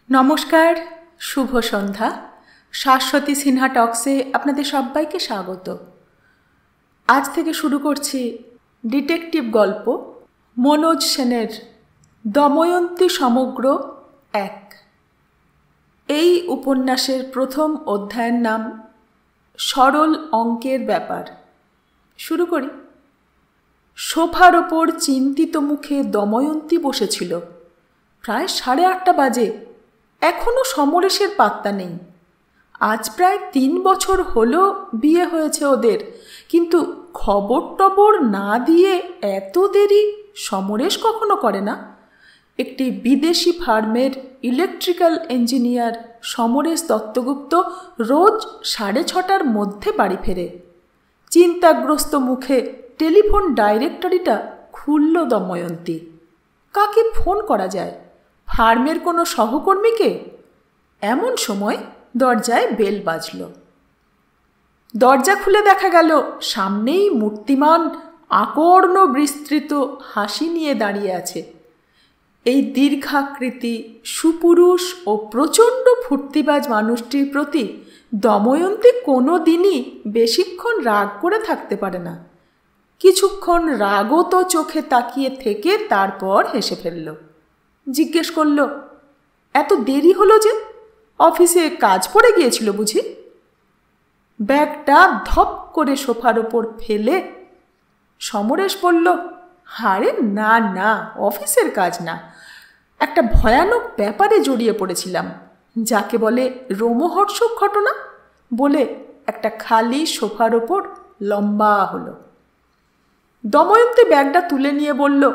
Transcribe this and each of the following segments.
নমস্কার, শুভ সন্ধ্যা। শাশ্বতী সিনহা টক্সে আপনাদের সবাইকে স্বাগত। আজ থেকে শুরু করছি ডিটেকটিভ গল্প মনোজ সেনের দময়ন্তী সমগ্র 1। এই উপন্যাসের প্রথম অধ্যায়ের নাম সরল অঙ্কের ব্যাপার। শুরু করি। সোফার ওপর চিন্তিত মুখে দময়ন্তী বসেছিল। প্রায় 8:30 বাজে। এখনও সমরেশের পাত্তা নেই। আজ প্রায় 3 বছর হলো বিয়ে হয়েছে ওদের, কিন্তু খবর টবর না দিয়ে এত দেরি সমরেশ কখনো করে না। একটি বিদেশি ফার্মের ইলেকট্রিক্যাল ইঞ্জিনিয়ার সমরেশ দত্তগুপ্ত রোজ 6:30টার মধ্যে বাড়ি ফেরে। চিন্তাগ্রস্ত মুখে টেলিফোন ডাইরেক্টরিটা খুলল দময়ন্তী। কাকে ফোন করা যায়? ফার্মের কোনো সহকর্মীকে? এমন সময় দরজায় বেল বাজল। দরজা খুলে দেখা গেল সামনেই মূর্তিমান আকর্ণ বিস্তৃত হাসি নিয়ে দাঁড়িয়ে আছে। এই দীর্ঘাকৃতি সুপুরুষ ও প্রচণ্ড ফুর্তিবাজ মানুষটির প্রতি দময়ন্তী কোনো দিনই বেশিক্ষণ রাগ করে থাকতে পারে না। কিছুক্ষণ রাগত চোখে তাকিয়ে থেকে তারপর হেসে ফেলল। জিজ্ঞেস করল, এত দেরি হলো যে? অফিসে কাজ পড়ে গিয়েছিল বুঝি? ব্যাগটা ধপ করে সোফার ওপর ফেলে সমরেশ বলল, আরে না না, অফিসের কাজ না, একটা ভয়ানক ব্যাপারে জড়িয়ে পড়েছিলাম, যাকে বলে রোমহর্ষক ঘটনা। বলে একটা খালি সোফার ওপর লম্বা হলো। দময়ন্তী ব্যাগটা তুলে নিয়ে বলল,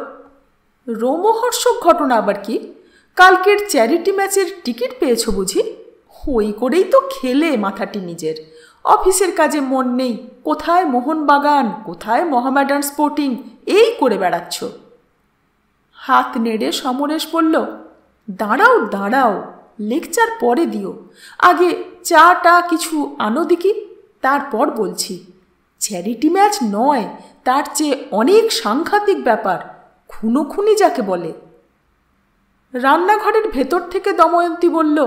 রোমহর্ষক ঘটনা আবার কি? কালকের চ্যারিটি ম্যাচের টিকিট পেয়েছ বুঝি? ওই করেই তো খেলে মাথাটি নিজের। অফিসের কাজে মন নেই, কোথায় মোহনবাগান, কোথায় মোহামেডান স্পোর্টিং, এই করে বেড়াচ্ছ। হাত নেড়ে সমরেশ বলল, দাঁড়াও দাঁড়াও, লেকচার পরে দিও, আগে চাটা কিছু আনো দেখি, তারপর বলছি। চ্যারিটি ম্যাচ নয়, তার চেয়ে অনেক সাংঘাতিক ব্যাপার, খুনোখুনি যাকে বলে। রান্নাঘরের ভেতর থেকে দময়ন্তী বলল,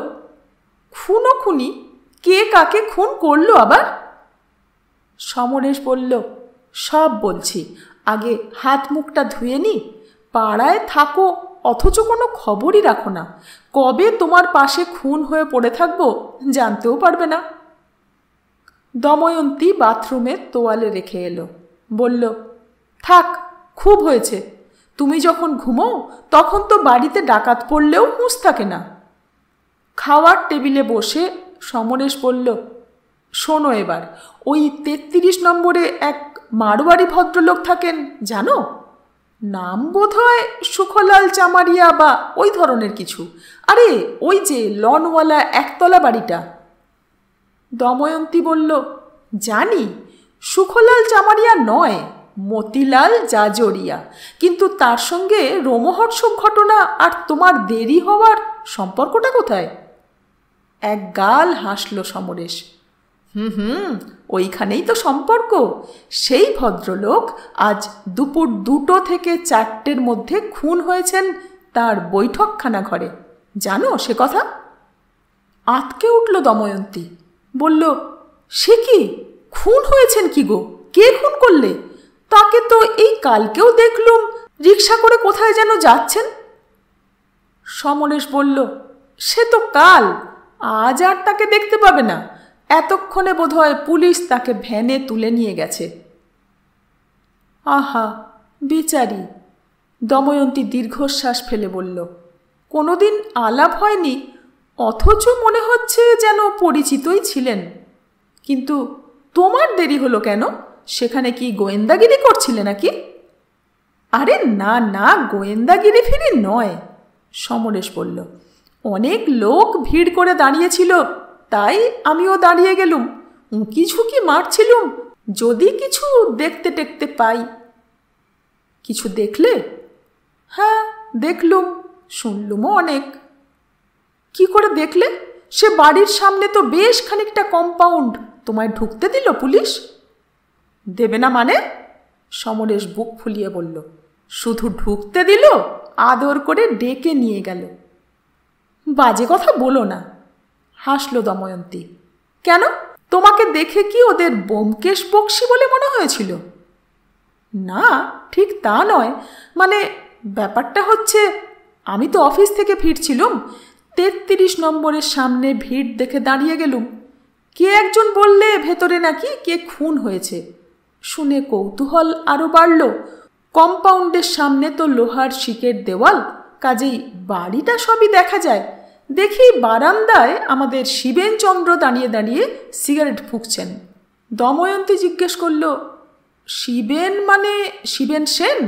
খুনোখুনি? কে কাকে খুন করলো আবার? সমরেশ বলল, সব বলছি, আগে হাত মুখটা ধুয়ে নি। পাড়ায় থাকো অথচ কোনো খবরই রাখো না। কবে তোমার পাশে খুন হয়ে পড়ে থাকবো জানতেও পারবে না। দময়ন্তী বাথরুমে তোয়ালে রেখে এলো। বলল, থাক, খুব হয়েছে। তুমি যখন ঘুমোও তখন তো বাড়িতে ডাকাত পড়লেও হুঁশ থাকে না। খাওয়ার টেবিলে বসে সমরেশ বলল, শোনো এবার, ওই 33 নম্বরে এক মারোয়ারি ভদ্রলোক থাকেন, জানো? নাম বোধহয় সুখলাল চামারিয়া বা ওই ধরনের কিছু। আরে ওই যে লনওয়ালা একতলা বাড়িটা। দময়ন্তী বলল, জানি, সুখলাল চামারিয়া নয়, মতিলাল জাজরিয়া। কিন্তু তার সঙ্গে রোমহর্ষক ঘটনা আর তোমার দেরি হওয়ার সম্পর্কটা কোথায়? এক গাল হাসল সমরেশ। ওইখানেই তো সম্পর্ক। সেই ভদ্রলোক আজ দুপুর 2টো থেকে 4টের মধ্যে খুন হয়েছেন তার বৈঠকখানা ঘরে, জানো সে কথা? আঁতকে উঠল দময়ন্তী। বলল, সে কি? খুন হয়েছেন কি গো? কে খুন করলে? তাকে তো এই কালকেও দেখলুম রিকশা করে কোথায় যেন যাচ্ছেন। সমরেশ বলল, সে তো কাল, আজ আর তাকে দেখতে পাবে না। এতক্ষণে বোধহয় পুলিশ তাকে ভ্যানে তুলে নিয়ে গেছে। আহা বেচারি। দময়ন্তী দীর্ঘশ্বাস ফেলে বলল, কোনোদিন আলাপ হয়নি, অথচ মনে হচ্ছে যেন পরিচিতই ছিলেন। কিন্তু তোমার দেরি হলো কেন? সেখানে কি গোয়েন্দাগিরি করছিলে নাকি? আরে না না, গোয়েন্দাগিরি ফিরি নয়, সমরেশ বলল। অনেক লোক ভিড় করে দাঁড়িয়েছিল, তাই আমিও দাঁড়িয়ে গেলুম, উঁকি ঝুঁকি মারছিলুম, যদি কিছু দেখতে টেকতে পাই। কিছু দেখলে? হ্যাঁ দেখলুম, শুনলুমও অনেক। কি করে দেখলে? সে বাড়ির সামনে তো বেশ খানিকটা কম্পাউন্ড, তোমায় ঢুকতে দিল পুলিশ? দেবে না মানে? সমরেশ বুক ফুলিয়ে বলল, শুধু ঢুকতে দিল, আদর করে ডেকে নিয়ে গেল। বাজে কথা বলো না, হাসল দময়ন্তী। কেন, তোমাকে দেখে কি ওদের ব্যোমকেশ বক্সী বলে মনে হয়েছিল? না, ঠিক তা নয়, মানে ব্যাপারটা হচ্ছে, আমি তো অফিস থেকে ফিরছিলুম, 33 নম্বরের সামনে ভিড় দেখে দাঁড়িয়ে গেলুম। কে একজন বললে ভেতরে নাকি কে খুন হয়েছে। শুনে কৌতূহল আরও বাড়ল। কম্পাউন্ডের সামনে তো লোহার শিকের দেওয়াল, কাজেই বাড়িটা সবই দেখা যায়। দেখি বারান্দায় আমাদের শিবেনচন্দ্র দাঁড়িয়ে দাঁড়িয়ে সিগারেট ফুঁকছেন। দময়ন্তী জিজ্ঞেস করল, শিবেন মানে শিবেন সেন,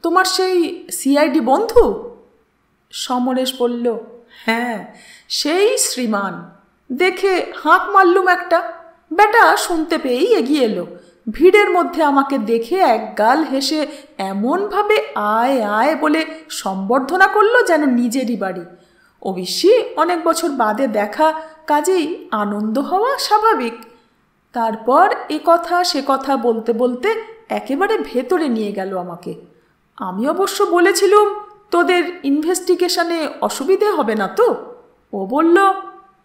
তোমার সেই সিআইডি বন্ধু? সমরেশ বলল, হ্যাঁ, সেই শ্রীমান। দেখে হাঁক মারলুম একটা। বেটা শুনতে পেয়েই এগিয়ে এলো। ভিড়ের মধ্যে আমাকে দেখে এক গাল হেসে এমনভাবে আয় আয় বলে সম্বর্ধনা করলো যেন নিজেরই বাড়ি। অবশ্যই অনেক বছর বাদে দেখা, কাজেই আনন্দ হওয়া স্বাভাবিক। তারপর এ কথা সে কথা বলতে বলতে একেবারে ভেতরে নিয়ে গেল আমাকে। আমি অবশ্য বলেছিলুম, তোদের ইনভেস্টিগেশনে অসুবিধে হবে না তো? ও বলল,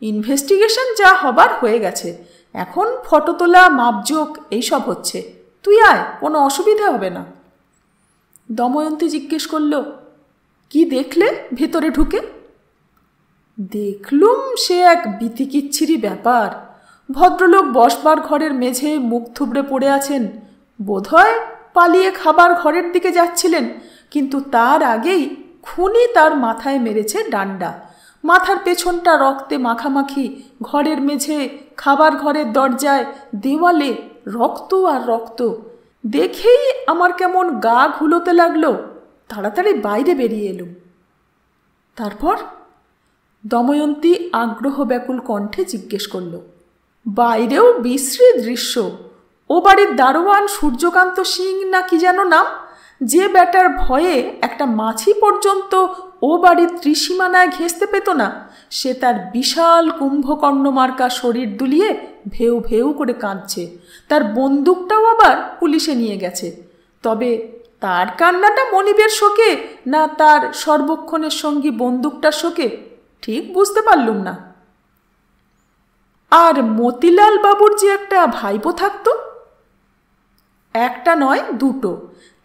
ইনভেস্টিগেশন যা হবার হয়ে গেছে, এখন ফটো তোলা, মাপজোক এইসব হচ্ছে, তুই আয়, কোনো অসুবিধা হবে না। দময়ন্তী জিজ্ঞেস করল, কি দেখলে ভেতরে ঢুকে? দেখলুম সে এক বিতিকিচ্ছিরি ব্যাপার। ভদ্রলোক বসবার ঘরের মেঝে মুখ থুবড়ে পড়ে আছেন, বোধহয় পালিয়ে খাবার ঘরের দিকে যাচ্ছিলেন, কিন্তু তার আগেই খুনি তার মাথায় মেরেছে ডান্ডা। মাথার পেছনটা রক্তে মাখামাখি, ঘরের মেঝে, খাবার ঘরের দরজায়, দেওয়ালে রক্ত আর রক্ত। দেখেই আমার কেমন গা ঘুলোতে লাগলো। তাড়াতাড়ি বাইরে বেরিয়ে এলুম। তারপর? দময়ন্তী আগ্রহ ব্যাকুল কণ্ঠে জিজ্ঞেস করল। বাইরেও বিশ্রী দৃশ্য। ও বাড়ির দারোয়ান সূর্যকান্ত সিং না কি যেন নাম, যে ব্যাটার ভয়ে একটা মাছি পর্যন্ত ও বাড়ির ত্রিসীমানায় ঘেঁষতে পেত না, সে তার বিশাল কুম্ভকর্ণ মার্কা শরীর দুলিয়ে ভেউ ভেউ করে কাঁদছে। তার বন্দুকটাও আবার পুলিশে নিয়ে গেছে। তবে তার কান্নাটা মনিবের শোকে না তার সর্বক্ষণের সঙ্গী বন্দুকটার শোকে ঠিক বুঝতে পারলুম না। আর মতিলাল বাবুর যে একটা ভাইপো থাকতো? একটা নয়, দুটো।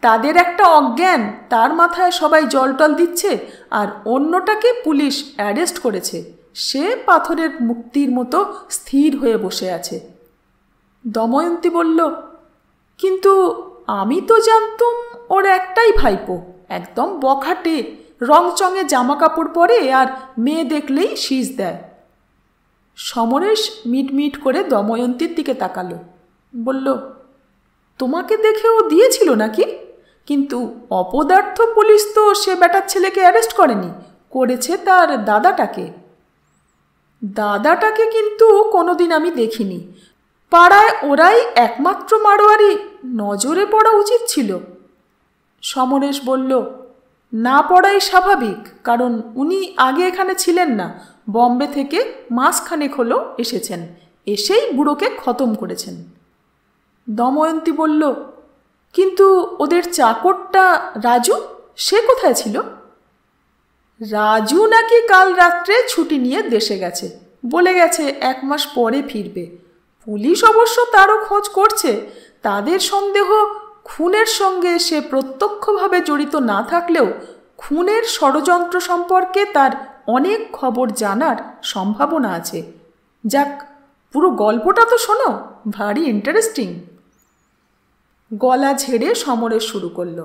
তাদের একটা অজ্ঞান, তার মাথায় সবাই জলটল দিচ্ছে, আর অন্যটাকে পুলিশ অ্যারেস্ট করেছে। সে পাথরের মূর্তির মতো স্থির হয়ে বসে আছে। দময়ন্তী বলল, কিন্তু আমি তো জানতুম ওর একটাই ভাইপো, একদম বখাটে, রংচঙে জামা কাপড় পরে আর মেয়ে দেখলেই শীষ দেয়। সমরেশ মিটমিট করে দময়ন্তীর দিকে তাকালো, বলল, তোমাকে দেখে ও দিয়েছিল নাকি? কিন্তু অপদার্থ পুলিশ তো সে বেটার ছেলেকে অ্যারেস্ট করেনি, করেছে তার দাদাটাকে। দাদাটাকে কিন্তু কোনোদিন আমি দেখিনি। পাড়ায় ওরাই একমাত্র মারোয়ারি, নজরে পড়া উচিত ছিল। সমরেশ বলল, না পড়াই স্বাভাবিক, কারণ উনি আগে এখানে ছিলেন না, বম্বে থেকে মাসখানেক হলো এসেছেন, এসেই বুড়োকে খতম করেছেন। দময়ন্তী বলল, কিন্তু ওদের চাকরটা রাজু, সে কোথায় ছিল? রাজু নাকি কাল রাত্রে ছুটি নিয়ে দেশে গেছে, বলে গেছে 1 মাস পরে ফিরবে। পুলিশ অবশ্য তারও খোঁজ করছে। তাদের সন্দেহ, খুনের সঙ্গে সে প্রত্যক্ষভাবে জড়িত না থাকলেও খুনের ষড়যন্ত্র সম্পর্কে তার অনেক খবর জানার সম্ভাবনা আছে। যাক, পুরো গল্পটা তো শোনো, ভারী ইন্টারেস্টিং। গলা ঝেড়ে সমরেশ শুরু করল।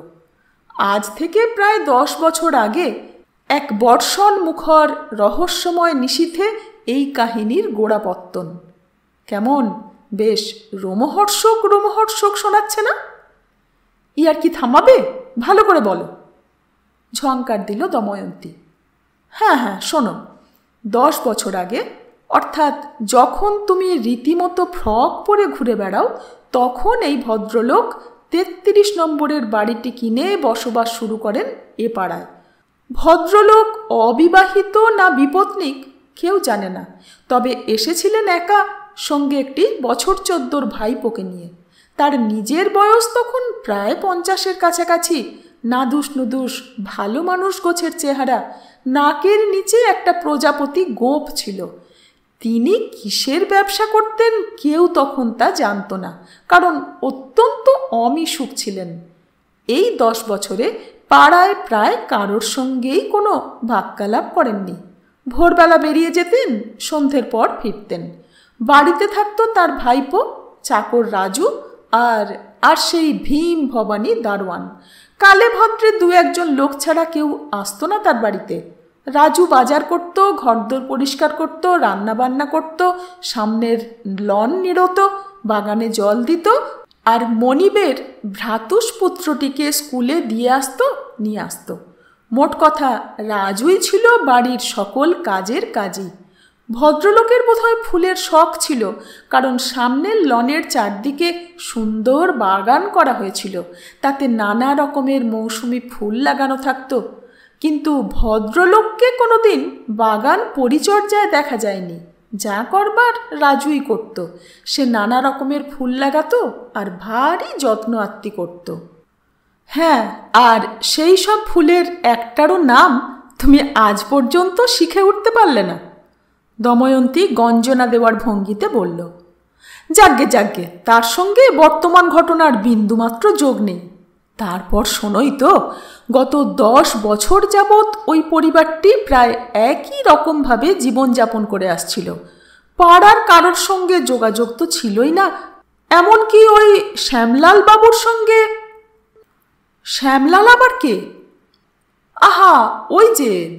আজ থেকে প্রায় 10 বছর আগে এক বর্ষণ মুখর রহস্যময় নিশীথে এই কাহিনীর গোড়াপত্তন। কেমন, বেশ রোমহর্ষক রোমহর্ষক শোনাচ্ছে না? ইয়ার কি থামাবে? ভালো করে বলো, ঝঙ্কার দিল দময়ন্তী। হ্যাঁ হ্যাঁ, শোনো। 10 বছর আগে, অর্থাৎ যখন তুমি রীতিমতো ফ্রক পরে ঘুরে বেড়াও, তখন এই ভদ্রলোক 33 নম্বরের বাড়িটি কিনে বসবাস শুরু করেন এ পাড়ায়। ভদ্রলোক অবিবাহিত না বিপত্নিক কেউ জানে না, তবে এসেছিলেন একা, সঙ্গে একটি বছর 14 ভাইপোকে নিয়ে। তার নিজের বয়স তখন প্রায় 50-এর কাছাকাছি, নাদুস নুদুস ভালো মানুষ গোছের চেহারা, নাকের নিচে একটা প্রজাপতি গোঁফ ছিল। তিনি কিসের ব্যবসা করতেন কেউ তখন তা জানত না, কারণ অত্যন্ত অমিশুক ছিলেন। এই 10 বছরে পাড়ায় প্রায় কারোর সঙ্গেই কোনো বাক্যালাপ করেননি। ভোরবেলা বেরিয়ে যেতেন, সন্ধ্যের পর ফিরতেন। বাড়িতে থাকতো তার ভাইপো, চাকর রাজু আর সেই ভীম ভবানী দারোয়ান। কালে ভদ্রে 2-1 লোক ছাড়া কেউ আসতো না তার বাড়িতে। রাজু বাজার করত, ঘরদোর পরিষ্কার করত, রান্না বান্না করত, সামনের লন নিড়ত, বাগানে জল দিত, আর মনিবের ভ্রাতুষ পুত্রটিকে স্কুলে দিয়ে আসতো, নিয়ে আসতো। মোট কথা রাজুই ছিল বাড়ির সকল কাজের কাজী। ভদ্রলোকের বোধহয় ফুলের শখ ছিল, কারণ সামনের লনের চারদিকে সুন্দর বাগান করা হয়েছিল, তাতে নানা রকমের মৌসুমি ফুল লাগানো থাকতো। কিন্তু ভদ্রলোককে কোনোদিন বাগান পরিচর্যায় দেখা যায়নি। যা করবার রাজুই করত। সে নানা রকমের ফুল লাগাতো আর ভারী যত্ন আত্তি করত। হ্যাঁ, আর সেই সব ফুলের একটারও নাম তুমি আজ পর্যন্ত শিখে উঠতে পারলে না। দময়ন্তী গঞ্জনা দেওয়ার ভঙ্গিতে বলল। যাগ্গে, তার সঙ্গে বর্তমান ঘটনার বিন্দুমাত্র যোগ নেই। তারপর শোনোই তো, গত 10 বছর যাবৎ ওই পরিবারটি প্রায় একই রকমভাবে জীবনযাপন করে আসছিল। পাড়ার কারোর সঙ্গে যোগাযোগ তো ছিলই না, এমনকি ওই শ্যামলাল বাবুর সঙ্গে। শ্যামলাল আবার কে? আহা, ওই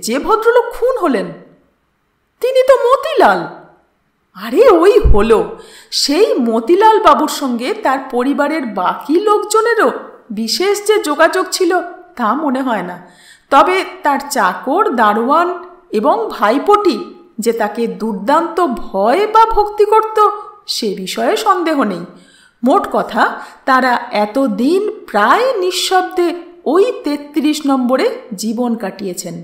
যে ভদ্রলোক খুন হলেন, তিনি তো মতিলাল। আরে ওই হলো, সেই মতিলাল বাবুর সঙ্গে তার পরিবারের বাকি লোকজনেরও বিশেষ যে যোগাযোগ ছিল তা মনে হয় না। তবে তার চাকর, দারোয়ান এবং ভাইপোটি যে তাকে দুর্দান্ত ভয় বা ভক্তি করত, সে বিষয়ে সন্দেহ নেই। মোট কথা, তারা এতদিন প্রায় নিঃশব্দে ওই 33 নম্বরে জীবন কাটিয়েছেন।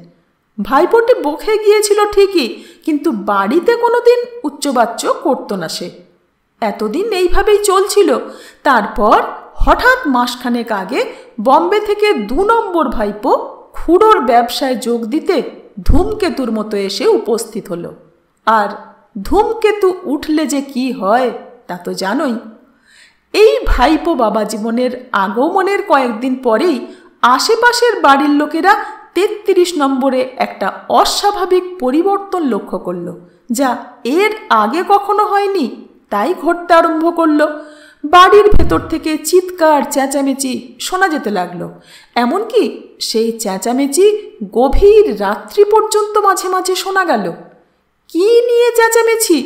ভাইপোটি বকে গিয়েছিল ঠিকই, কিন্তু বাড়িতে কোনোদিন উচ্চবাচ্য করতো না সে। এতদিন এইভাবেই চলছিল। তারপর হঠাৎ মাসখানেক আগে বম্বে থেকে 2 নম্বর ভাইপো খুড়োর ব্যবসায় যোগ দিতে ধূমকেতুর মতো এসে উপস্থিত হলো। আর ধূমকেতু উঠলে যে কি হয় তা তো জানোই। এই ভাইপো বাবা জীবনের আগমনের কয়েকদিন পরেই আশেপাশের বাড়ির লোকেরা 33 নম্বরে একটা অস্বাভাবিক পরিবর্তন লক্ষ্য করল, যা এর আগে কখনো হয়নি। তাই ঘটতে আরম্ভ করল। বাড়ির ভেতর থেকে চিৎকার চেঁচামেচি শোনা যেতে লাগলো। এমনকি সেই চেঁচামেচি গভীর রাত্রি পর্যন্ত মাঝে মাঝে শোনা গেল। কি নিয়ে চেঁচামেচি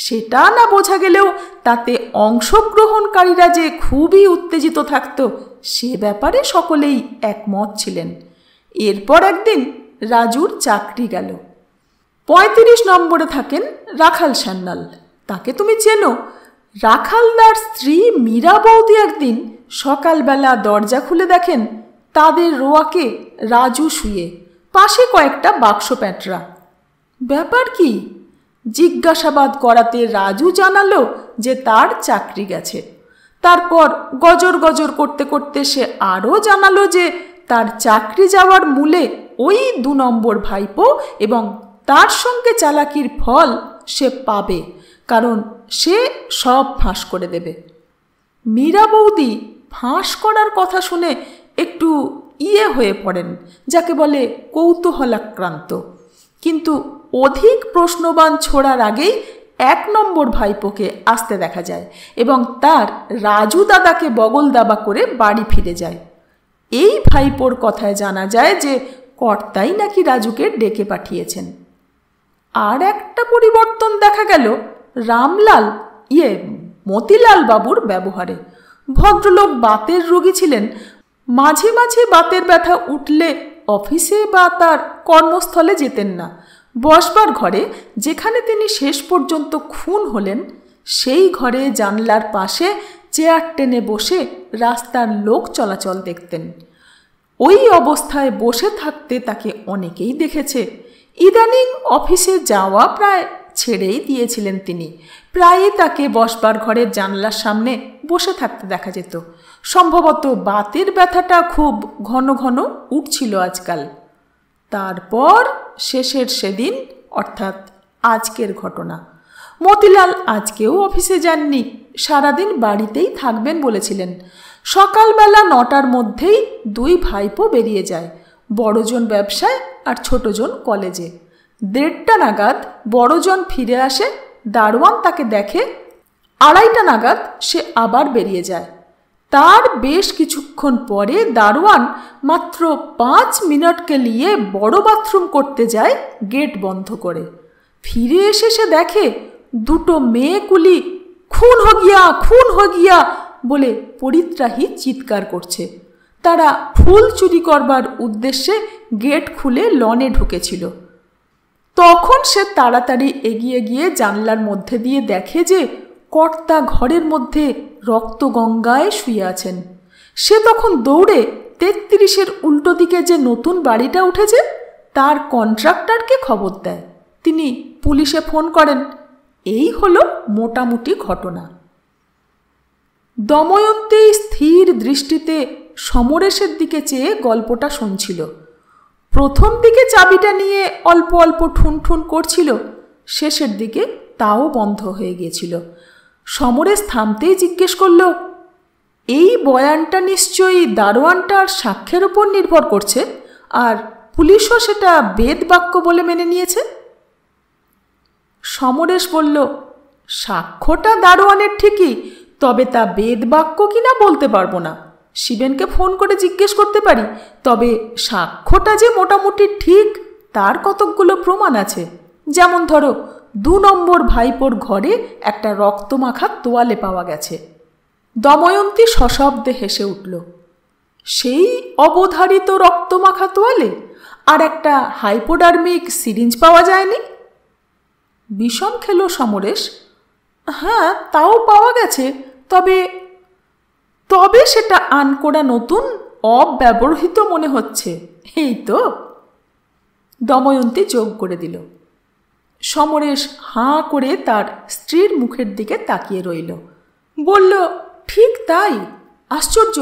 সেটা না বোঝা গেলেও তাতে অংশগ্রহণকারীরা যে খুবই উত্তেজিত থাকত সে ব্যাপারে সকলেই একমত ছিলেন। এরপর একদিন রাজুর চাকরি গেল। 35 নম্বরে থাকেন রাখাল সান্যাল, তাকে তুমি চেনো। রাখালদার স্ত্রী মীরা বৌদি একদিন সকালবেলা দরজা খুলে দেখেন তাদের রোয়াকে রাজু শুয়ে, পাশে কয়েকটা বাক্স প্যাঁটরা। ব্যাপার কি জিজ্ঞাসাবাদ করাতে রাজু জানালো যে তার চাকরি গেছে। তারপর গজর গজর করতে করতে সে আরও জানালো যে তার চাকরি যাওয়ার মূলে ওই 2 নম্বর ভাইপো এবং তার সঙ্গে চালাকির ফল সে পাবে, কারণ সে সব ফাঁস করে দেবে। মীরা বৌদি ফাঁস করার কথা শুনে একটু হয়ে পড়েন, যাকে বলে কৌতূহলাক্রান্ত। কিন্তু অধিক প্রশ্নবাণ ছোড়ার আগেই 1 নম্বর ভাইপোকে আসতে দেখা যায় এবং তার রাজু দাদাকে বগল দাবা করে বাড়ি ফিরে যায়। এই ভাইপোর কথায় জানা যায় যে কর্তাই নাকি রাজুকে ডেকে পাঠিয়েছেন। আর একটা পরিবর্তন দেখা গেল রামলাল মতিলাল বাবুর ব্যবহারে। ভদ্রলোক বাতের রোগী ছিলেন। মাঝে মাঝে বাতের ব্যথা উঠলে অফিসে বা তার কর্মস্থলে যেতেন না। বসবার ঘরে, যেখানে তিনি শেষ পর্যন্ত খুন হলেন, সেই ঘরে জানলার পাশে চেয়ার টেনে বসে রাস্তার লোক চলাচল দেখতেন। ওই অবস্থায় বসে থাকতে তাকে অনেকেই দেখেছে। ইদানিং অফিসে যাওয়া প্রায় ছেড়েই দিয়েছিলেন তিনি। প্রায়ই তাকে বসবার ঘরের জানলার সামনে বসে থাকতে দেখা যেত। সম্ভবত বাতের ব্যথাটা খুব ঘন ঘন উঠছিল আজকাল। তারপর শেষের সেদিন, অর্থাৎ আজকের ঘটনা। মতিলাল আজকেও অফিসে যাননি, সারাদিন বাড়িতেই থাকবেন বলেছিলেন। সকালবেলা 9টার মধ্যেই দুই ভাইপো বেরিয়ে যায়, বড়জন ব্যবসায় আর ছোটজন কলেজে। 1:30টা নাগাদ বড়জন ফিরে আসে, দারোয়ান তাকে দেখে। 2:30টা নাগাদ সে আবার বেরিয়ে যায়। তার বেশ কিছুক্ষণ পরে দারোয়ান মাত্র 5 মিনিটকে নিয়ে বড় বাথরুম করতে যায় গেট বন্ধ করে। ফিরে এসে সে দেখে দুটো মেয়ে কুলি খুন হো গিয়া বলে পরিত্রাহী চিৎকার করছে। তারা ফুল চুরি করবার উদ্দেশ্যে গেট খুলে লনে ঢুকেছিল। তখন সে তাড়াতাড়ি এগিয়ে গিয়ে জানলার মধ্যে দিয়ে দেখে যে কর্তা ঘরের মধ্যে রক্ত গঙ্গায় শুয়ে আছেন। সে তখন দৌড়ে 33-এর উল্টো দিকে যে নতুন বাড়িটা উঠেছে তার কন্ট্রাক্টরকে খবর দেয়। তিনি পুলিশে ফোন করেন। এই হলো মোটামুটি ঘটনা। দময়ন্তী স্থির দৃষ্টিতে সমরেশের দিকে চেয়ে গল্পটা শুনছিল। প্রথম দিকে চাবিটা নিয়ে অল্প অল্প ঠুনঠুন করছিল, শেষের দিকে তাও বন্ধ হয়ে গিয়েছিল। সমরেশ থামতেই জিজ্ঞেস করল, এই বয়ানটা নিশ্চয়ই দারোয়ানটার সাক্ষ্যের উপর নির্ভর করছে, আর পুলিশও সেটা বেদ বাক্য বলে মেনে নিয়েছে। সমরেশ বলল, সাক্ষ্যটা দারোয়ানের ঠিকই, তবে তা বেদ বাক্য কিনা বলতে পারবো না। শিবেনকে ফোন করে জিজ্ঞেস করতে পারি, তবে সাক্ষ্যটা যে মোটামুটি ঠিক তার কতকগুলো প্রমাণ আছে। যেমন ধরো, 2 নম্বর ভাইপোর ঘরে একটা রক্তমাখা তোয়ালে পাওয়া গেছে। দময়ন্তী সশব্দে হেসে উঠল। সেই অবধারিত রক্তমাখা তোয়ালে? আর একটা হাইপোডার্মিক সিরিঞ্জ পাওয়া যায়নি? বিষম খেল সমরেশ। হ্যাঁ, তাও পাওয়া গেছে, তবে তবে সেটা আনকোড়া নতুন, অব্যবহৃত মনে হচ্ছে। এই তো। দময়ন্তী যোগ করে দিল। সমরেশ হাঁ করে তার স্ত্রীর মুখের দিকে তাকিয়ে রইল। বলল, ঠিক তাই। আশ্চর্য,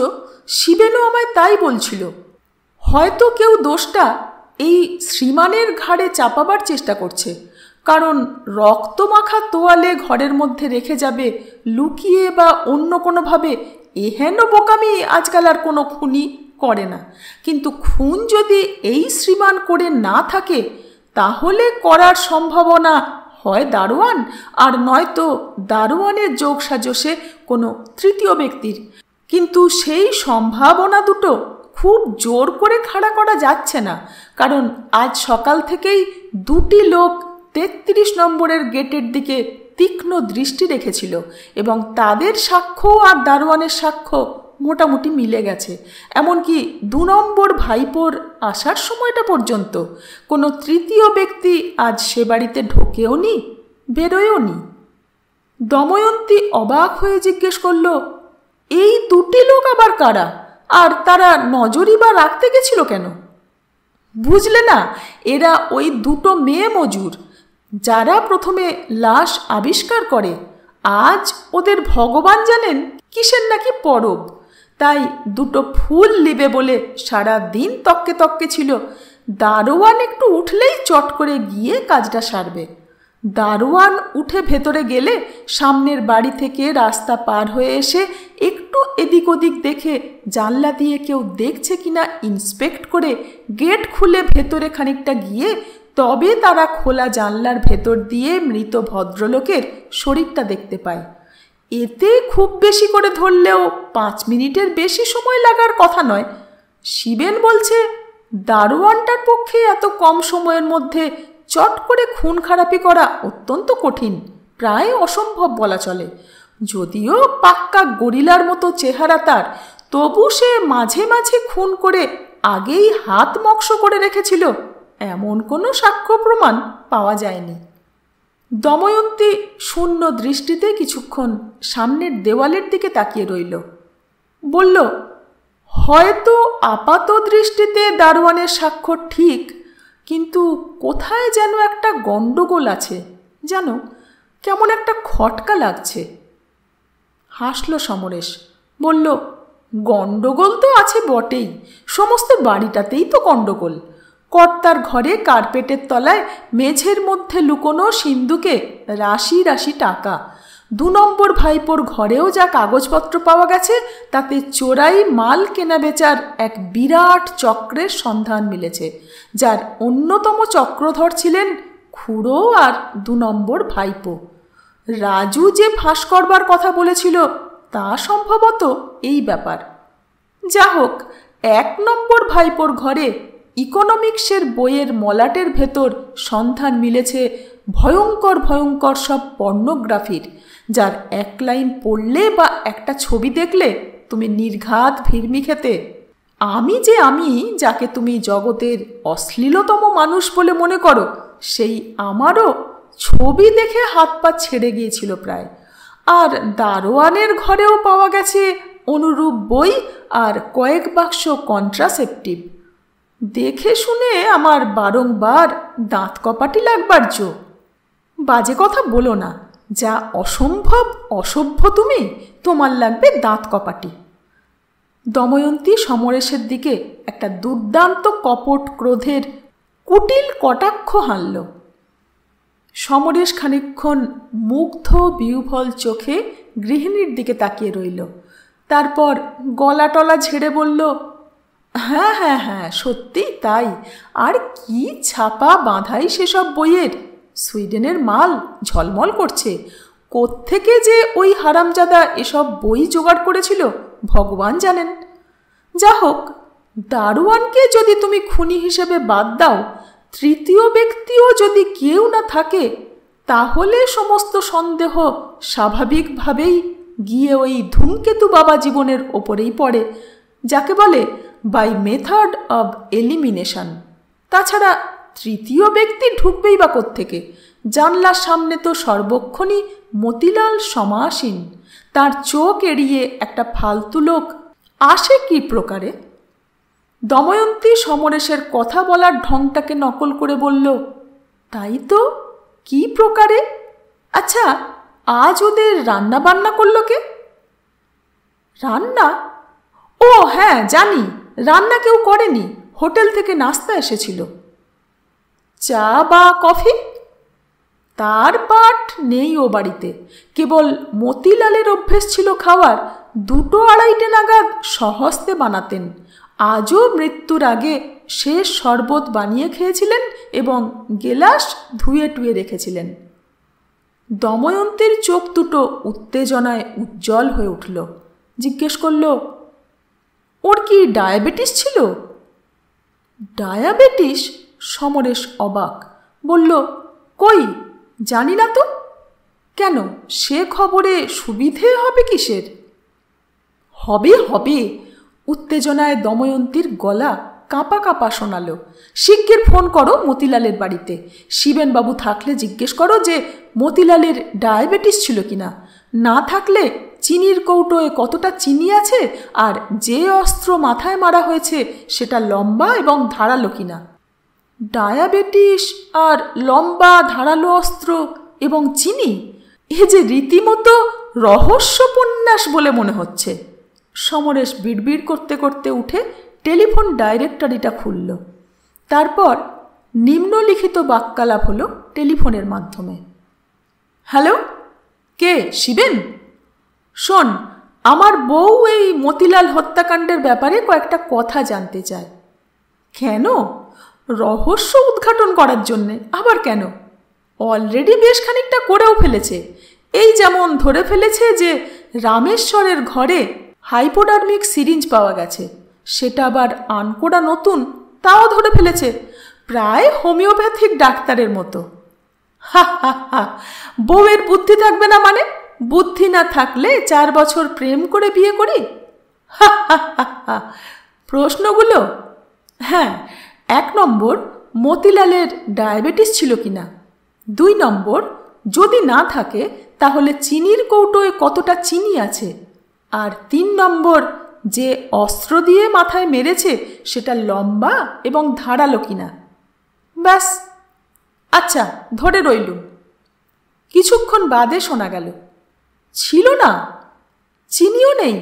শিবেনও আমায় তাই বলছিল। হয়তো কেউ দোষটা এই শ্রীমানের ঘাড়ে চাপাবার চেষ্টা করছে, কারণ রক্তমাখা তোয়ালে ঘরের মধ্যে রেখে যাবে লুকিয়ে বা অন্য কোনোভাবে, এহেন বোকামি আজকাল আর কোনো খুনি করে না। কিন্তু খুন যদি এই শ্রীমান করে না থাকে, তাহলে করার সম্ভাবনা হয় দারোয়ান, আর নয়তো দারোয়ানের যোগ সাজসে কোনো তৃতীয় ব্যক্তির। কিন্তু সেই সম্ভাবনা দুটো খুব জোর করে খাড়া করা যাচ্ছে না, কারণ আজ সকাল থেকেই 2টি লোক 33 নম্বরের গেটের দিকে তীক্ষ্ণ দৃষ্টি রেখেছিল, এবং তাদের সাক্ষ্য আর দারোয়ানের সাক্ষ্য মোটামুটি মিলে গেছে। এমনকি 2 নম্বর ভাইপোর আসার সময়টা পর্যন্ত কোনো তৃতীয় ব্যক্তি আজ সে বাড়িতে ঢোকেও নি, বেরোয়ও নি। দময়ন্তী অবাক হয়ে জিজ্ঞেস করল, এই 2টি লোক আবার কারা, আর তারা নজরই বা রাখতে গেছিল কেন? বুঝলে না, এরা ওই 2টো মেয়ে মজুর, যারা প্রথমে লাশ আবিষ্কার করে। আজ ওদের ভগবান জানেন কিসের নাকি পরব, তাই 2টো ফুল লিবে বলে সারা দিন তককে তককে ছিল। দারোয়ান একটু উঠলেই চট করে গিয়ে কাজটা সারবে। দারোয়ান উঠে ভেতরে গেলে সামনের বাড়ি থেকে রাস্তা পার হয়ে এসে একটু এদিক ওদিক দেখে জানলা দিয়ে কেউ দেখছে কিনা ইন্সপেক্ট করে গেট খুলে ভেতরে খানিকটা গিয়ে তবে তারা খোলা জানলার ভেতর দিয়ে মৃত ভদ্রলোকের শরীরটা দেখতে পায়। এতে খুব বেশি করে ধরলেও 5 মিনিটের বেশি সময় লাগার কথা নয়। শিবেন বলছে দারোয়ানটার পক্ষে এত কম সময়ের মধ্যে চট করে খুন খারাপি করা অত্যন্ত কঠিন, প্রায় অসম্ভব বলা চলে। যদিও পাক্কা গরিলার মতো চেহারা তার, তবু সে মাঝে মাঝে খুন করে আগেই হাত মক্স করে রেখেছিল, এমন কোনো সাক্ষ্য প্রমাণ পাওয়া যায়নি। দময়ন্তী শূন্য দৃষ্টিতে কিছুক্ষণ সামনের দেওয়ালের দিকে তাকিয়ে রইল। বলল, হয়তো আপাত দৃষ্টিতে দারোয়ানের সাক্ষ্য ঠিক, কিন্তু কোথায় যেন একটা গণ্ডগোল আছে, জানো, কেমন একটা খটকা লাগছে। হাসল সমরেশ, বলল, গণ্ডগোল তো আছে বটেই, সমস্ত বাড়িটাতেই তো গণ্ডগোল। কর্তার ঘরে কার্পেটের তলায় মেঝের মধ্যে লুকোনো সিন্ধুকে রাশি রাশি টাকা। 2 নম্বর ভাইপোর ঘরেও যা কাগজপত্র পাওয়া গেছে তাতে চোরাই মাল কেনা বেচার এক বিরাট চক্রের সন্ধান মিলেছে, যার অন্যতম চক্রধর ছিলেন খুড়ো আর 2 নম্বর ভাইপো। রাজু যে ফাঁস করবার কথা বলেছিল তা সম্ভবত এই ব্যাপার। যা হোক, 1 নম্বর ভাইপোর ঘরে ইকোনমিক্সের বইয়ের মলাটের ভেতর সন্ধান মিলেছে ভয়ঙ্কর ভয়ঙ্কর সব পর্নোগ্রাফির, যার 1 লাইন পড়লে বা একটা ছবি দেখলে তুমি নির্ঘাত ভিড়মি খেতে। আমি যাকে তুমি জগতের অশ্লীলতম মানুষ বলে মনে করো, সেই আমারও ছবি দেখে হাত পা ছেড়ে গিয়েছিল প্রায়। আর দারোয়ানের ঘরেও পাওয়া গেছে অনুরূপ বই আর কয়েক বাক্স কন্ট্রাসেপটিভ। দেখে শুনে আমার বারংবার দাঁত কপাটি লাগবার জো। বাজে কথা বলো না, যা অসম্ভব অসভ্য তুমি, তোমার লাগবে দাঁত কপাটি। দময়ন্তী সমরেশের দিকে একটা দুর্দান্ত কপট ক্রোধের কুটিল কটাক্ষ হানল। সমরেশ খানিকক্ষণ মুগ্ধ বিহ্বল চোখে গৃহিণীর দিকে তাকিয়ে রইল। তারপর গলা টলা ঝেড়ে বলল, হ্যাঁ হ্যাঁ হ্যাঁ, সত্যি তাই। আর কি ছাপা বাঁধাই সেসব বইয়ের! সুইডেনের মাল ঝলমল করছে। কোত্থেকে যে ওই হারামজাদা এসব বই জোগাড় করেছিল ভগবান জানেন। যা হোক, দারোয়ানকে যদি তুমি খুনি হিসেবে বাদ দাও, তৃতীয় ব্যক্তিও যদি কেউ না থাকে, তাহলে সমস্ত সন্দেহ স্বাভাবিকভাবেই গিয়ে ওই ধূমকেতু বাবা জীবনের ওপরেই পড়ে, যাকে বলে বাই মেথড অব এলিমিনেশন। তাছাড়া তৃতীয় ব্যক্তি ঢুকবেই বা কোত্থেকে? জানলার সামনে তো সর্বক্ষণই মতিলাল সমাসীন। তার চোখ এড়িয়ে একটা ফালতু লোক আসে কি প্রকারে? দময়ন্তী সমরেশের কথা বলার ঢংটাকে নকল করে বলল, তাই তো, কি প্রকারে? আচ্ছা, আজ ওদের রান্না বান্না করল কে? রান্না? ও হ্যাঁ, জানি, রান্না কেউ করেনি, হোটেল থেকে নাস্তা এসেছিল। চা বা কফি? তার পাট নেই ও বাড়িতে। কেবল মতিলালের অভ্যেস ছিল খাওয়ার। 2-2:30 নাগাদ স্বহস্তে বানাতেন। আজও মৃত্যুর আগে শেষ শরবত বানিয়ে খেয়েছিলেন এবং গেলাস ধুয়ে টুয়ে রেখেছিলেন। দময়ন্তীর চোখ দুটো উত্তেজনায় উজ্জ্বল হয়ে উঠল। জিজ্ঞেস করল, ওর কি ডায়াবেটিস ছিল? ডায়াবেটিস? সমরেশ অবাক। বলল, কই, জানি না তো। কেন, সে খবরে সুবিধে হবে কিসের? হবে হবে। উত্তেজনায় দময়ন্তীর গলা কাঁপা কাঁপা শোনাল। শিগগির ফোন করো মতিলালের বাড়িতে। শিবেনবাবু থাকলে জিজ্ঞেস করো যে মতিলালের ডায়াবেটিস ছিল কিনা। না থাকলে চিনির কৌটোয় কতটা চিনি আছে, আর যে অস্ত্র মাথায় মারা হয়েছে সেটা লম্বা এবং ধারালো কিনা। ডায়াবেটিস আর লম্বা ধারালো অস্ত্র এবং চিনি, এ যে রীতিমতো রহস্যোপন্যাস বলে মনে হচ্ছে। সমরেশ বিড়বিড় করতে করতে উঠে টেলিফোন ডাইরেক্টরিটা খুলল। তারপর নিম্নলিখিত বাক্যালাপ হলো টেলিফোনের মাধ্যমে। হ্যালো, কে? শিবেন? শোন, আমার বউ এই মতিলাল হত্যাকাণ্ডের ব্যাপারে কয়েকটা কথা জানতে চায়। কেন? রহস্য উদ্ঘাটন করার জন্যে। আবার কেন? অলরেডি বেশ খানিকটা করেও ফেলেছে। এই যেমন ধরে ফেলেছে যে রামেশ্বরের ঘরে হাইপোডার্মিক সিরিঞ্জ পাওয়া গেছে, সেটা আবার আনকোড়া নতুন, তাও ধরে ফেলেছে, প্রায় হোমিওপ্যাথিক ডাক্তারের মতো। হা হা হা, বউয়ের বুদ্ধি থাকবে না মানে? বুদ্ধি না থাকলে 4 বছর প্রেম করে বিয়ে করি? হা হা হা হা। প্রশ্নগুলো? হ্যাঁ, 1 নম্বর, মতিলালের ডায়াবেটিস ছিল কিনা। 2 নম্বর, যদি না থাকে তাহলে চিনির কৌটোয় কতটা চিনি আছে। আর 3 নম্বর, যে অস্ত্র দিয়ে মাথায় মেরেছে সেটা লম্বা এবং ধারালো কিনা। ব্যাস। আচ্ছা, ধরে রইলুম। কিছুক্ষণ বাদে শোনা গেল, ছিল না, চিনিও নেই।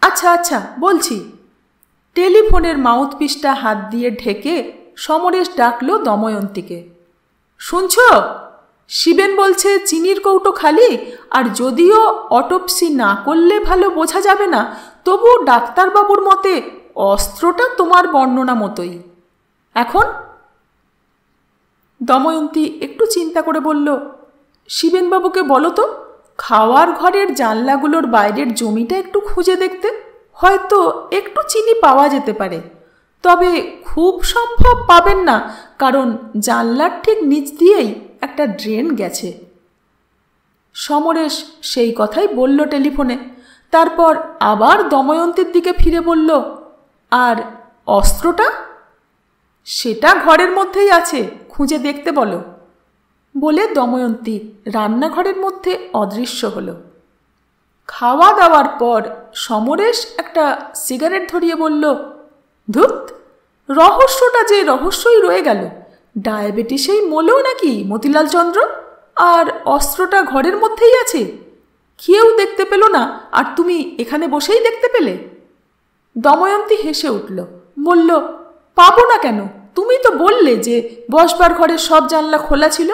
আচ্ছা আচ্ছা বলছি। টেলিফোনের মাউথপিসটা হাত দিয়ে ঢেকে সমরেশ ডাকল দময়ন্তীকে। শুনছ? শিবেন বলছে চিনির কৌটো খালি, আর যদিও অটোপসি না করলে ভালো বোঝা যাবে না, তবু ডাক্তারবাবুর মতে অস্ত্রটা তোমার বর্ণনা মতোই। এখন? দময়ন্তী একটু চিন্তা করে বলল, শিবেনবাবুকে বলো তো খাওয়ার ঘরের জানলাগুলোর বাইরের জমিটা একটু খুঁজে দেখতে, হয়তো একটু চিনি পাওয়া যেতে পারে। তবে খুব সম্ভব পাবেন না, কারণ জানলার ঠিক নিচ দিয়েই একটা ড্রেন গেছে। সমরেশ সেই কথাই বলল টেলিফোনে। তারপর আবার দময়ন্তীর দিকে ফিরে বলল, আর অস্ত্রটা? সেটা ঘরের মধ্যেই আছে, খুঁজে দেখতে বলো। বলে দময়ন্তী রান্নাঘরের মধ্যে অদৃশ্য হল। খাওয়া দাওয়ার পর সমরেশ একটা সিগারেট ধরিয়ে বলল, ধুত, রহস্যটা যে রহস্যই রয়ে গেল। ডায়াবেটিসেই মলেও নাকি মতিলাল চন্দ্র, আর অস্ত্রটা ঘরের মধ্যেই আছে, কেউ দেখতে পেল না, আর তুমি এখানে বসেই দেখতে পেলে? দময়ন্তী হেসে উঠল, বলল, পাবো না কেন? তুমি তো বললে যে বসবার ঘরের সব জানলা খোলা ছিল।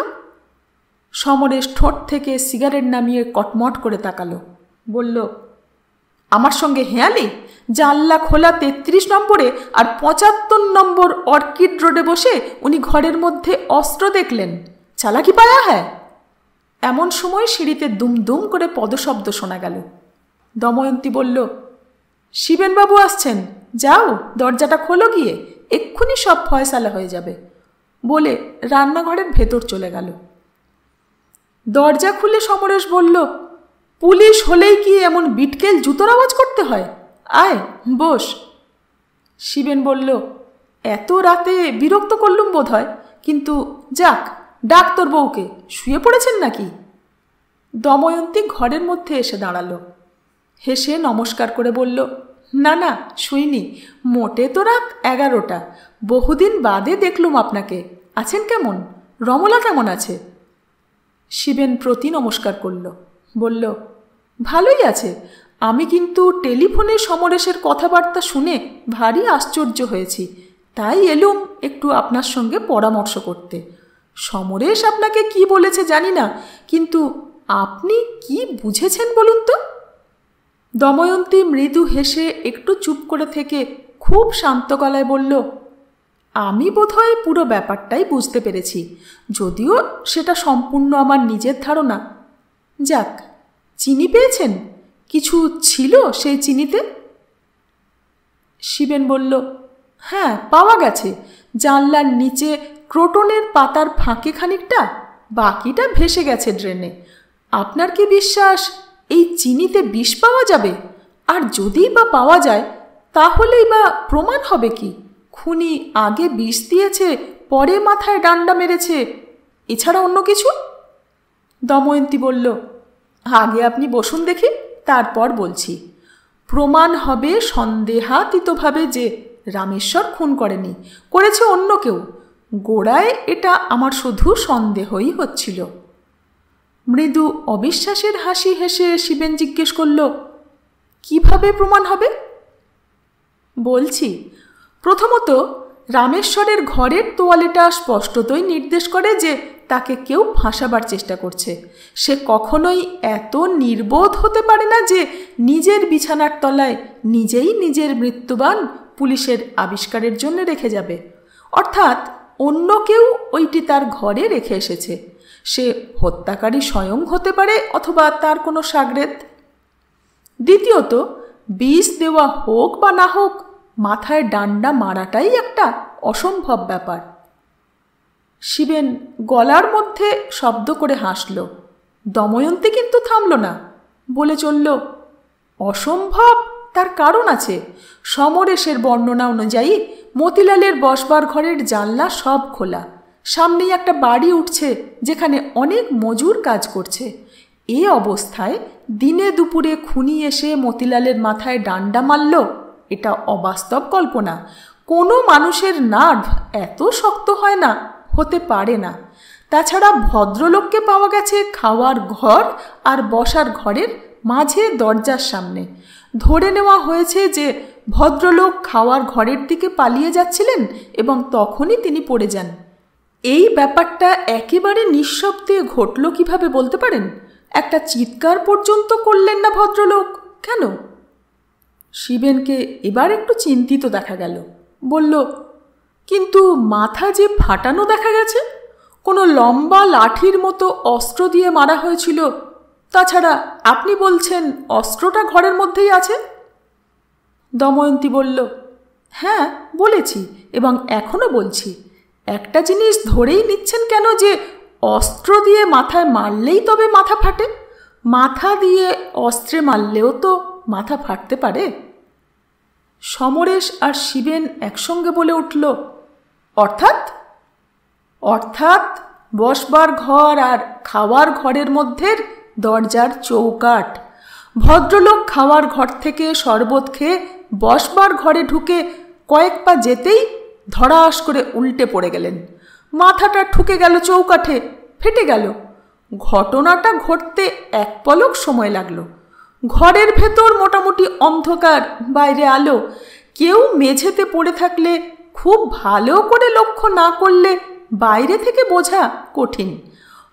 সমরেশ ঠোঁট থেকে সিগারেট নামিয়ে কটমট করে তাকালো, বলল, আমার সঙ্গে হেয়ালি? জানলা খোলা 33 নম্বরে আর 75 নম্বর অর্কিড রোডে বসে উনি ঘরের মধ্যে অস্ত্র দেখলেন? চালাকি পায়া হ্যাঁ? এমন সময় সিঁড়িতে দুমদুম করে পদশব্দ শোনা গেল। দময়ন্তী বলল, শিবেনবাবু আসছেন, যাও দরজাটা খোলো গিয়ে, এক্ষুনি সব ফয়সালা হয়ে যাবে। বলে রান্নাঘরের ভেতর চলে গেল। দরজা খুলে সমরেশ বলল, পুলিশ হলেই কি এমন বিটকেল জুতোর আওয়াজ করতে হয়? আয় বস। শিবেন বলল, এত রাতে বিরক্ত করলুম বোধ হয়, কিন্তু যাক, ডাক তোর বউকে। শুয়ে পড়েছেন নাকি? দময়ন্তী ঘরের মধ্যে এসে দাঁড়ালো। হেসে নমস্কার করে বলল, না না, শুইনি, মোটে তো রাত 11টা। বহুদিন বাদে দেখলুম আপনাকে। আছেন কেমন? রমলা কেমন আছে? শিবেন প্রতি নমস্কার করল, বলল, ভালোই আছে। আমি কিন্তু টেলিফোনে সমরেশের কথাবার্তা শুনে ভারী আশ্চর্য হয়েছি, তাই এলুম একটু আপনার সঙ্গে পরামর্শ করতে। সমরেশ আপনাকে কি বলেছে জানি না, কিন্তু আপনি কি বুঝেছেন বলুন তো? দময়ন্তী মৃদু হেসে একটু চুপ করে থেকে খুব শান্ত গলায় বলল, আমি বোধহয় পুরো ব্যাপারটাই বুঝতে পেরেছি, যদিও সেটা সম্পূর্ণ আমার নিজের ধারণা। যাক, চিনি পেয়েছেন? কিছু ছিল সেই চিনিতে? শিবেন বলল, হ্যাঁ, পাওয়া গেছে। জানলার নিচে ক্রোটনের পাতার ফাঁকে খানিকটা, বাকিটা ভেসে গেছে ড্রেনে। আপনার কি বিশ্বাস এই চিনিতে বিষ পাওয়া যাবে? আর যদি বা পাওয়া যায়, তাহলেই বা প্রমাণ হবে কি খুনি আগে বিষ দিয়েছে, পরে মাথায় ডান্ডা মেরেছে, এছাড়া অন্য কিছু? দময়ন্তী বলল, আগে আপনি বসুন দেখি, তারপর বলছি। প্রমাণ হবে সন্দেহাতীতভাবে যে রামেশ্বর খুন করেনি, করেছে অন্য কেউ। গোড়ায় এটা আমার শুধু সন্দেহই হচ্ছিল। মৃদু অবিশ্বাসের হাসি হেসে শিবেন জিজ্ঞেস করল, কিভাবে প্রমাণ হবে? বলছি। প্রথমত, রামেশ্বরের ঘরের তোয়ালেটা স্পষ্টতই নির্দেশ করে যে তাকে কেউ ফাঁসাবার চেষ্টা করছে। সে কখনোই এত নির্বোধ হতে পারে না যে নিজের বিছানার তলায় নিজেই নিজের মৃত্যুবান পুলিশের আবিষ্কারের জন্য রেখে যাবে। অর্থাৎ অন্য কেউ ওইটি তার ঘরে রেখে এসেছে। সে হত্যাকারী স্বয়ং হতে পারে, অথবা তার কোনো শাগরেদ। দ্বিতীয়ত, বিষ দেওয়া হোক বা না হোক, মাথায় ডান্ডা মারাটাই একটা অসম্ভব ব্যাপার। শিবেন গলার মধ্যে শব্দ করে হাসল। দময়ন্তী কিন্তু থামল না, বলে চলল, অসম্ভব তার কারণ আছে। সমরেশের বর্ণনা অনুযায়ী মতিলালের বসবার ঘরের জানলা সব খোলা। সামনেই একটা বাড়ি উঠছে যেখানে অনেক মজুর কাজ করছে। এ অবস্থায় দিনে দুপুরে খুনি এসে মতিলালের মাথায় ডান্ডা মারল, এটা অবাস্তব কল্পনা। কোনো মানুষের নার্ভ এত শক্ত হয় না, হতে পারে না। তাছাড়া ভদ্রলোককে পাওয়া গেছে খাওয়ার ঘর আর বসার ঘরের মাঝে দরজার সামনে। ধরে নেওয়া হয়েছে যে ভদ্রলোক খাওয়ার ঘরের দিকে পালিয়ে যাচ্ছিলেন এবং তখনই তিনি পড়ে যান। এই ব্যাপারটা একেবারে নিঃশব্দে ঘটল কিভাবে বলতে পারেন? একটা চিৎকার পর্যন্ত করলেন না ভদ্রলোক, কেন? শিবেনকে এবার একটু চিন্তিত দেখা গেল। বলল, কিন্তু মাথা যে ফাটানো দেখা গেছে, কোনো লম্বা লাঠির মতো অস্ত্র দিয়ে মারা হয়েছিল। তাছাড়া আপনি বলছেন অস্ত্রটা ঘরের মধ্যেই আছে। দময়ন্তী বলল, হ্যাঁ বলেছি এবং এখনও বলছি। একটা জিনিস ধরেই নিচ্ছেন কেন যে অস্ত্র দিয়ে মাথায় মারলেই তবে মাথা ফাটে? মাথা দিয়ে অস্ত্রে মারলেও তো মাথা ফাটতে পারে। সমরেশ আর শিবেন একসঙ্গে বলে উঠল, অর্থাৎ? অর্থাৎ বসবার ঘর আর খাওয়ার ঘরের মধ্যের দরজার চৌকাঠ। ভদ্রলোক খাওয়ার ঘর থেকে শরবত খেয়ে বসবার ঘরে ঢুকে কয়েক পা যেতেই ধড়াস করে উল্টে পড়ে গেলেন। মাথাটা ঠুকে গেল চৌকাঠে, ফেটে গেল। ঘটনাটা ঘটতে এক পলক সময় লাগলো। ঘরের ভেতর মোটামুটি অন্ধকার, বাইরে আলো। কেউ মেঝেতে পড়ে থাকলে খুব ভালো করে লক্ষ্য না করলে বাইরে থেকে বোঝা কঠিন।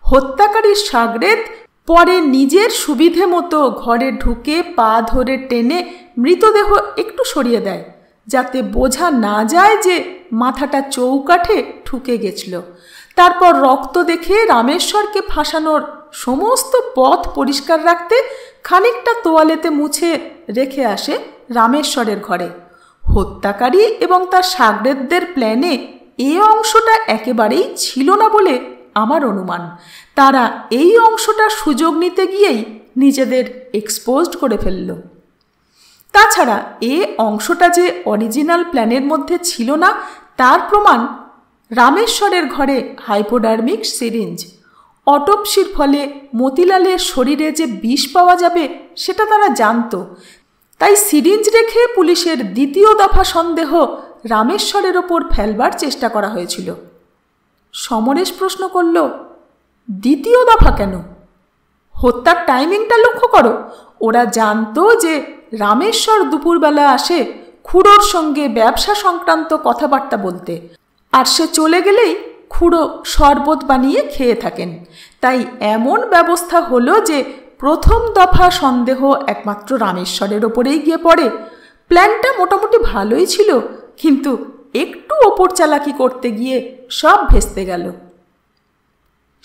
হত্যাকারীর শাগরেদ পরে নিজের সুবিধে মতো ঘরে ঢুকে পা ধরে টেনে মৃতদেহ একটু সরিয়ে দেয়, যাতে বোঝা না যায় যে মাথাটা চৌকাঠে ঠুকে গেছিল। তারপর রক্ত দেখে রামেশ্বরকে ফাঁসানোর সমস্ত পথ পরিষ্কার রাখতে খানিকটা তোয়ালেতে মুছে রেখে আসে রামেশ্বরের ঘরে। হত্যাকারী এবং তার শাগরেদদের প্ল্যানে এ অংশটা একেবারেই ছিল না বলে আমার অনুমান। তারা এই অংশটা সুযোগ নিতে গিয়েই নিজেদের এক্সপোজড করে ফেলল। তাছাড়া এ অংশটা যে অরিজিনাল প্ল্যানের মধ্যে ছিল না তার প্রমাণ রামেশ্বরের ঘরে হাইপোডার্মিক সিরিঞ্জ। অটোপসির ফলে মতিলালের শরীরে যে বিষ পাওয়া যাবে সেটা তারা জানত। তাই সিরিঞ্জ রেখে পুলিশের দ্বিতীয় দফা সন্দেহ রামেশ্বরের ওপর ফেলবার চেষ্টা করা হয়েছিল। সমরেশ প্রশ্ন করল, দ্বিতীয় দফা কেন? হত্যার টাইমিংটা লক্ষ্য করো। ওরা জানতো যে রামেশ্বর দুপুরবেলা আসে খুড়োর সঙ্গে ব্যবসা সংক্রান্ত কথাবার্তা বলতে, আর সে চলে গেলেই খুড়ো শরবত বানিয়ে খেয়ে থাকেন। তাই এমন ব্যবস্থা হলো যে প্রথম দফা সন্দেহ একমাত্র রামেশ্বরের ওপরেই গিয়ে পড়ে। প্ল্যানটা মোটামুটি ভালোই ছিল, কিন্তু একটু ওপর চালাকি করতে গিয়ে সব ভেস্তে গেল।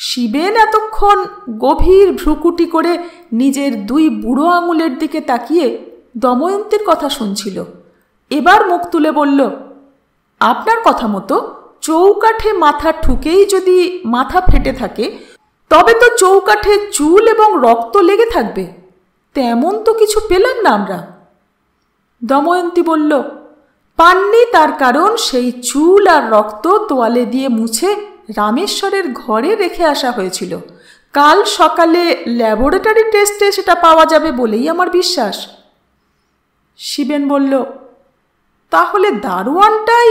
শিবেন এতক্ষণ গভীর ভ্রুকুটি করে নিজের দুই বুড়ো আঙুলের দিকে তাকিয়ে দময়ন্তীর কথা শুনছিল। এবার মুখ তুলে বলল, আপনার কথা মতো চৌকাঠে মাথা ঠুকেই যদি মাথা ফেটে থাকে তবে তো চৌকাঠে চুল এবং রক্ত লেগে থাকবে। তেমন তো কিছু পেলাম না আমরা। দময়ন্তী বলল, পাননি, তার কারণ সেই চুল আর রক্ত তোয়ালে দিয়ে মুছে রামেশ্বরের ঘরে রেখে আসা হয়েছিল। কাল সকালে ল্যাবরেটরি টেস্টে সেটা পাওয়া যাবে বলেই আমার বিশ্বাস। শিবেন বলল, তাহলে দারোয়ানটাই?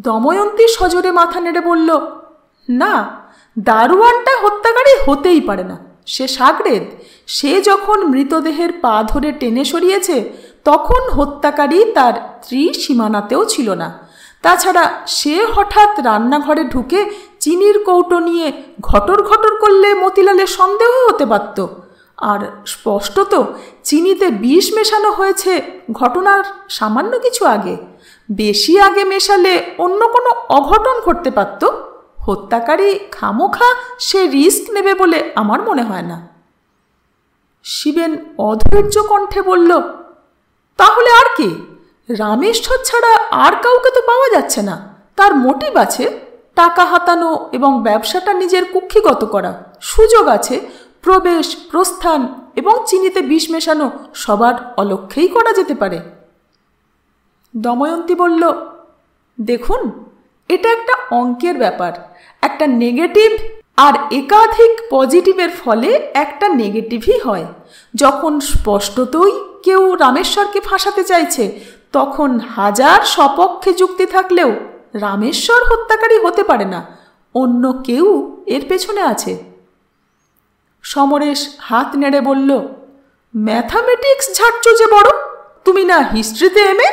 দময়ন্তী সজোরে মাথা নেড়ে বলল, না, দারোয়ানটা হত্যাকারী হতেই পারে না। সে শাগরেদ। সে যখন মৃতদেহের পা ধরে টেনে সরিয়েছে তখন হত্যাকারী তার ত্রিসীমানাতেও ছিল না। তাছাড়া সে হঠাৎ রান্নাঘরে ঢুকে চিনির কৌটো নিয়ে ঘটর ঘটর করলে মতিলালের সন্দেহ হতে পারত। আর স্পষ্টত চিনিতে বিষ মেশানো হয়েছে ঘটনার সামান্য কিছু আগে। বেশি আগে মেশালে অন্য কোনো অঘটন ঘটতে পারত। হত্যাকারী খামোখা সে রিস্ক নেবে বলে আমার মনে হয় না। শিবেন অধৈর্য কণ্ঠে বলল, তাহলে আর কি? রামেশ্বর ছাড়া আর কাউকে তো পাওয়া যাচ্ছে না। তার মোটিভ আছে, টাকা হাতানো এবং ব্যবসাটা নিজের কুক্ষিগত করা। সুযোগ আছে, প্রবেশ, প্রস্থান এবং চিনিতে বিষ মেশানো সবার অলক্ষ্যেই করা যেতে পারে। দময়ন্তী বলল, দেখুন, এটা একটা অঙ্কের ব্যাপার। একটা নেগেটিভ আর একাধিক পজিটিভের ফলে একটা নেগেটিভই হয়। যখন স্পষ্টতই কেউ রামেশ্বরকে ফাঁসাতে চাইছে তখন হাজার সপক্ষে যুক্তি থাকলেও রামেশ্বর হত্যাকারী হতে পারে না, অন্য কেউ এর পেছনে আছে। সমরেশ হাত নেড়ে বলল, ম্যাথামেটিক্স ঝাড়ছো যে বড়। তুমি না হিস্ট্রিতে এমএ?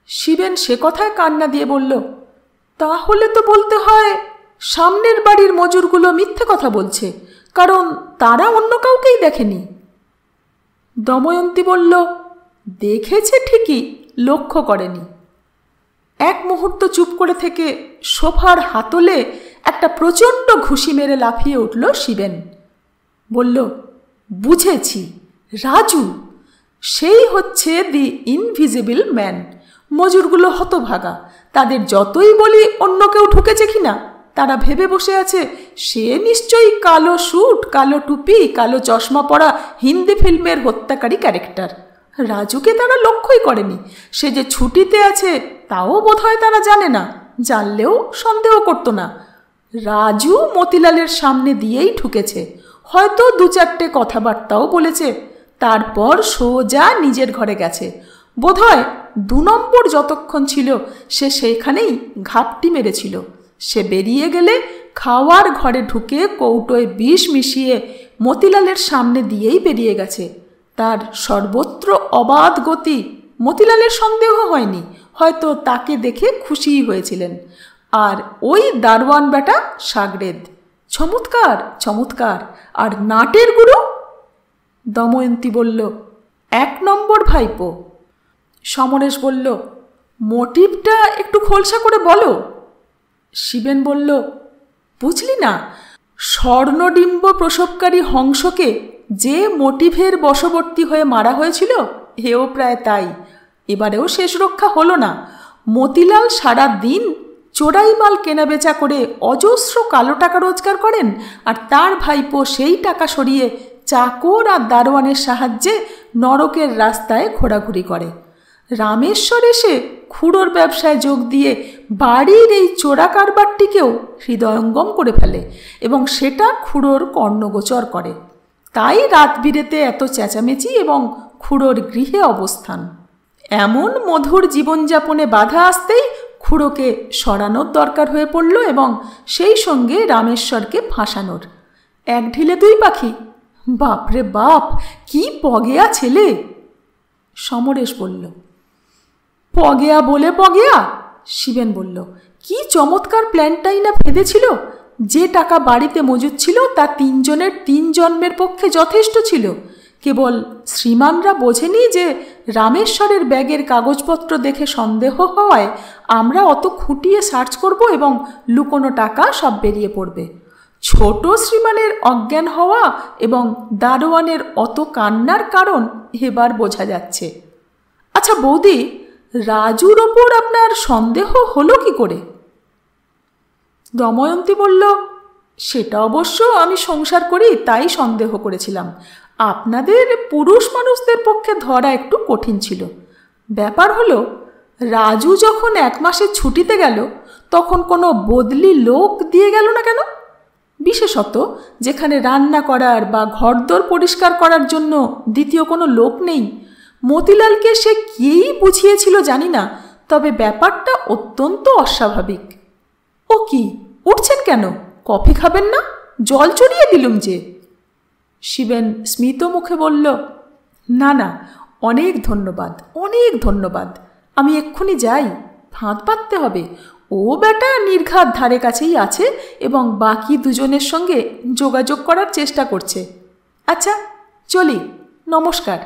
শিবেন সে কথায় কান্না দিয়ে বলল, তাহলে তো বলতে হয় সামনের বাড়ির মজুরগুলো মিথ্যে কথা বলছে, কারণ তারা অন্য কাউকেই দেখেনি। দময়ন্তী বলল, দেখেছে ঠিকই, লক্ষ্য করেনি। এক মুহূর্ত চুপ করে থেকে সোফার হাতলে একটা প্রচণ্ড ঘুষি মেরে লাফিয়ে উঠল শিবেন। বলল, বুঝেছি, রাজু, সেই হচ্ছে দি ইনভিজিবল ম্যান। মজুরগুলো হতভাগা, তাদের যতই বলি অন্য কেউ ঢুকেছে কিনা, তারা ভেবে বসে আছে সে নিশ্চয়ই কালো স্যুট, কালো টুপি, কালো চশমা পরা হিন্দি ফিল্মের হত্যাকারী ক্যারেক্টার। রাজুকে তারা লক্ষ্যই করেনি। সে যে ছুটিতে আছে তাও বোধহয় তারা জানে না, জানলেও সন্দেহ করত না। রাজু মতিলালের সামনে দিয়েই ঢুকেছে, হয়তো দু চারটে কথাবার্তাও বলেছে, তারপর সোজা নিজের ঘরে গেছে। বোধহয় 2 নম্বর যতক্ষণ ছিল সে সেইখানেই ঘাপটি মেরেছিল। সে বেরিয়ে গেলে খাওয়ার ঘরে ঢুকে কৌটোয় বিষ মিশিয়ে মতিলালের সামনে দিয়েই বেরিয়ে গেছে। তার সর্বত্র অবাধ গতি। মতিলালের সন্দেহ হয়নি, হয়তো তাকে দেখে খুশিই হয়েছিলেন। আর ওই দারোয়ান বেটা সাগরেদ, চমৎকার চমৎকার। আর নাটের গুরু? দময়ন্তী বলল, 1 নম্বর ভাইপো। সমরেশ বলল, মোটিভটা একটু খোলসা করে বলো। শিবেন বলল, বুঝলি না, স্বর্ণডিম্ব প্রসবকারী হংসকে যে মোটিভের বশবর্তী হয়ে মারা হয়েছিল, এও প্রায় তাই। এবারেও শেষ রক্ষা হলো না। মতিলাল সারা দিন চোরাই মাল কেনাবেচা করে অজস্র কালো টাকা রোজগার করেন, আর তার ভাইপো সেই টাকা সরিয়ে চাকর আর দারোয়ানের সাহায্যে নরকের রাস্তায় ঘোরাঘুরি করে। রামেশ্বর এসে খুড়োর ব্যবসায় যোগ দিয়ে বাড়ির এই চোরা কারবারটিকেও হৃদয়ঙ্গম করে ফেলে এবং সেটা খুড়োর কর্ণগোচর করে। তাই রাত বিরেতে এত চেঁচামেচি এবং খুড়োর গৃহে অবস্থান। এমন মধুর জীবনযাপনে বাধা আসতেই খুড়োকে সরানোর দরকার হয়ে পড়ল এবং সেই সঙ্গে রামেশ্বরকে ফাঁসানোর। 1 ঢিলে 2 পাখি। বাপরে বাপ, কি পগেয়া ছেলে! সমরেশ বলল, পগেয়া বলে পগেয়া? শিবেন বলল, কি চমৎকার প্ল্যানটাই না ফেঁদেছিল। যে টাকা বাড়িতে মজুদ ছিল তা 3 জনের 3 জন্মের পক্ষে যথেষ্ট ছিল। কেবল শ্রীমানরা বোঝেনি যে রামেশ্বরের ব্যাগের কাগজপত্র দেখে সন্দেহ হওয়ায় আমরা অত খুঁটিয়ে সার্চ করব এবং লুকোনো টাকা সব বেরিয়ে পড়বে। ছোট শ্রীমানের অজ্ঞান হওয়া এবং দারোয়ানের অত কান্নার কারণ এবার বোঝা যাচ্ছে। আচ্ছা বৌদি, রাজুর ওপর আপনার সন্দেহ হলো কি করে? দময়ন্তী বলল, সেটা অবশ্য আমি সংসার করি তাই সন্দেহ করেছিলাম। আপনাদের পুরুষ মানুষদের পক্ষে ধরা একটু কঠিন ছিল। ব্যাপার হলো, রাজু যখন 1 মাসের ছুটিতে গেল তখন কোনো বদলি লোক দিয়ে গেল না কেন? বিশেষত যেখানে রান্না করার বা ঘরদোর পরিষ্কার করার জন্য দ্বিতীয় কোনো লোক নেই। মতিলালকে সে কী বুঝিয়েছিল জানি না, তবে ব্যাপারটা অত্যন্ত অস্বাভাবিক। ও কি, উঠছেন কেন? কফি খাবেন না? জল চড়িয়ে দিলুম যে। শিবেন স্মিত মুখে বলল, না না, অনেক ধন্যবাদ, অনেক ধন্যবাদ। আমি এক্ষুনি যাই, ফাঁদ পাততে হবে। ও বেটা নির্ঘাত ধারে কাছেই আছে এবং বাকি 2 জনের সঙ্গে যোগাযোগ করার চেষ্টা করছে। আচ্ছা চলি, নমস্কার।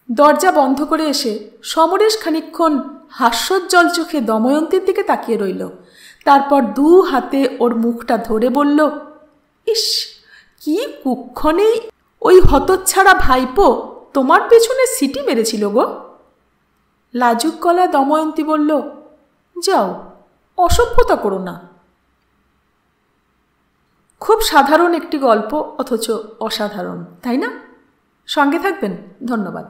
দরজা বন্ধ করে এসে সমরেশ খানিকক্ষণ হাস্যোজ্জ্বল চোখে দময়ন্তীর দিকে তাকিয়ে রইল। তারপর 2 হাতে ওর মুখটা ধরে বলল, ইস, কি কুক্ষণেই ওই হতচ্ছাড়া ভাইপো তোমার পেছনে সিটি মেরেছিল গো। লাজুক গলায় দময়ন্তী বলল, যাও, অসভ্যতা করো না। খুব সাধারণ একটি গল্প, অথচ অসাধারণ, তাই না? সঙ্গে থাকবেন। ধন্যবাদ।